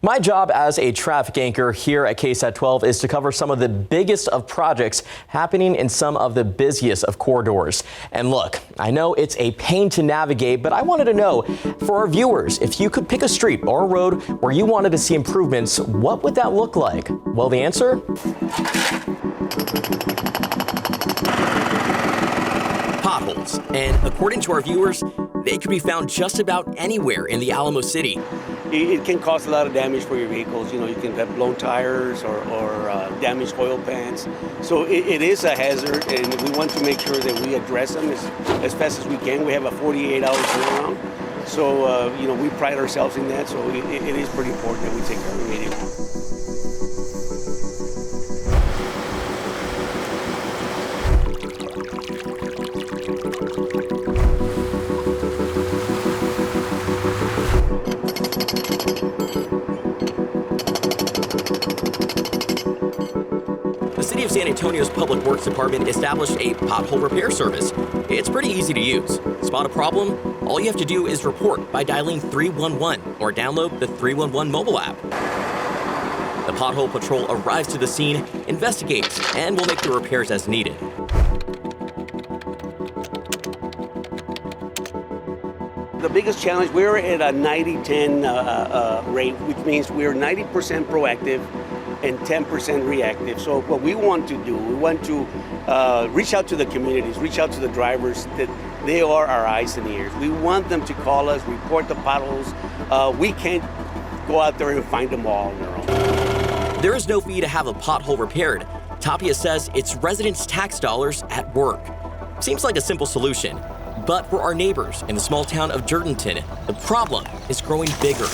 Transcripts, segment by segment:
My job as a traffic anchor here at KSAT 12 is to cover some of the biggest of projects happening in some of the busiest of corridors. And look, I know it's a pain to navigate, but I wanted to know for our viewers, if you could pick a street or a road where you wanted to see improvements, what would that look like? Well, the answer? Potholes. And according to our viewers, they could be found just about anywhere in the Alamo City. It can cause a lot of damage for your vehicles. You know, you can have blown tires or damaged oil pans. So it is a hazard, and we want to make sure that we address them as fast as we can. We have a 48-hour turnaround. So, you know, we pride ourselves in that. So it is pretty important that we take care of it immediately. The City of San Antonio's Public Works Department established a pothole repair service. It's pretty easy to use. Spot a problem? All you have to do is report by dialing 311 or download the 311 mobile app. The Pothole Patrol arrives to the scene, investigates, and will make the repairs as needed. The biggest challenge, we're at a 90-10 rate, which means we're 90% proactive and 10% reactive. So what we want to do, we want to reach out to the communities, reach out to the drivers, that they are our eyes and ears. We want them to call us, report the potholes. We can't go out there and find them all on their own. There is no fee to have a pothole repaired. Tapia says it's residents' tax dollars at work. Seems like a simple solution. But for our neighbors in the small town of Jourdanton, the problem is growing bigger.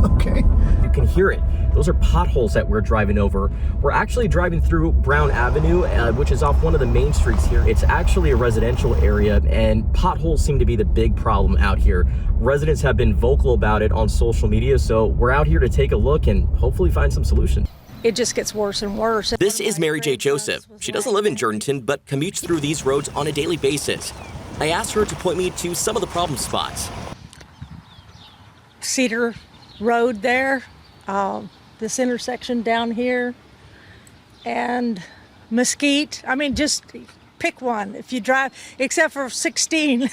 Okay. You can hear it. Those are potholes that we're driving over. We're actually driving through Brown Avenue, which is off one of the main streets here. It's actually a residential area, and potholes seem to be the big problem out here. Residents have been vocal about it on social media, so we're out here to take a look and hopefully find some solution. It just gets worse and worse. This is Mary J. Joseph. She doesn't live in Jourdanton, but commutes through these roads on a daily basis. I asked her to point me to some of the problem spots. Cedar Road there, this intersection down here, and Mesquite. I mean, just pick one. If you drive, except for 16,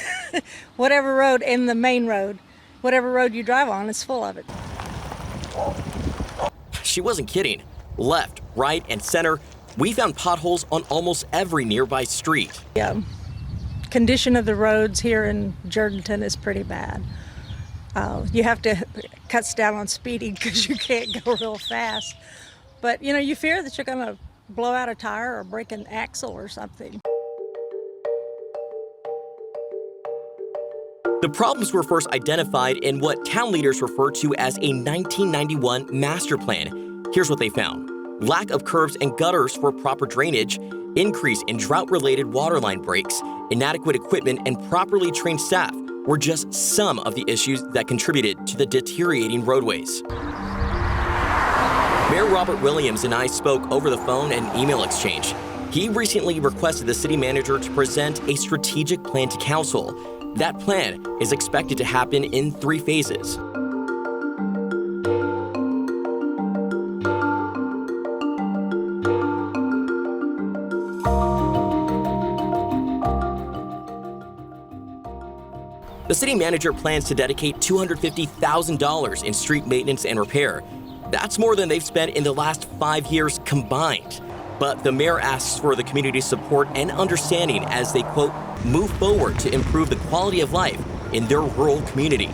whatever road, in the main road, whatever road you drive on, it's full of it. She wasn't kidding. Left, right, and center, we found potholes on almost every nearby street. Yeah, condition of the roads here in Jourdanton is pretty bad. You have to cut down on speeding because you can't go real fast. But, you know, you fear that you're going to blow out a tire or break an axle or something. The problems were first identified in what town leaders refer to as a 1991 master plan. Here's what they found. Lack of curbs and gutters for proper drainage, increase in drought-related waterline breaks, inadequate equipment, and properly trained staff were just some of the issues that contributed to the deteriorating roadways. Mayor Robert Williams and I spoke over the phone and email exchange. He recently requested the city manager to present a strategic plan to council. That plan is expected to happen in 3 phases. The city manager plans to dedicate $250,000 in street maintenance and repair. That's more than they've spent in the last 5 years combined. But the mayor asks for the community's support and understanding as they, quote, move forward to improve the quality of life in their rural community.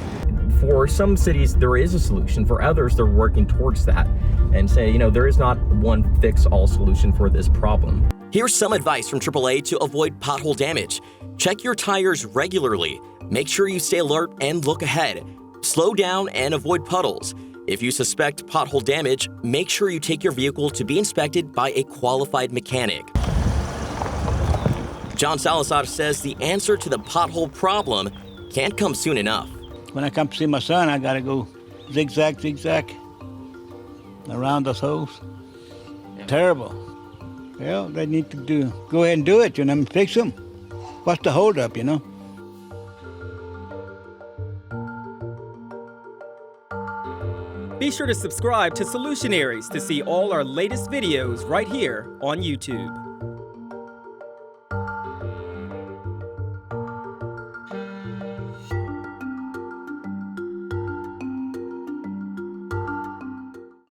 For some cities, there is a solution. For others, they're working towards that and say, you know, there is not one fix-all solution for this problem. Here's some advice from AAA to avoid pothole damage. Check your tires regularly. Make sure you stay alert and look ahead. Slow down and avoid puddles. If you suspect pothole damage, make sure you take your vehicle to be inspected by a qualified mechanic. John Salazar says the answer to the pothole problem can't come soon enough. When I come to see my son, I gotta go zigzag, zigzag around those holes. Terrible. Well, they need to go ahead and do it, you know, and fix them. What's the holdup, you know? Be sure to subscribe to Solutionaries to see all our latest videos right here on YouTube.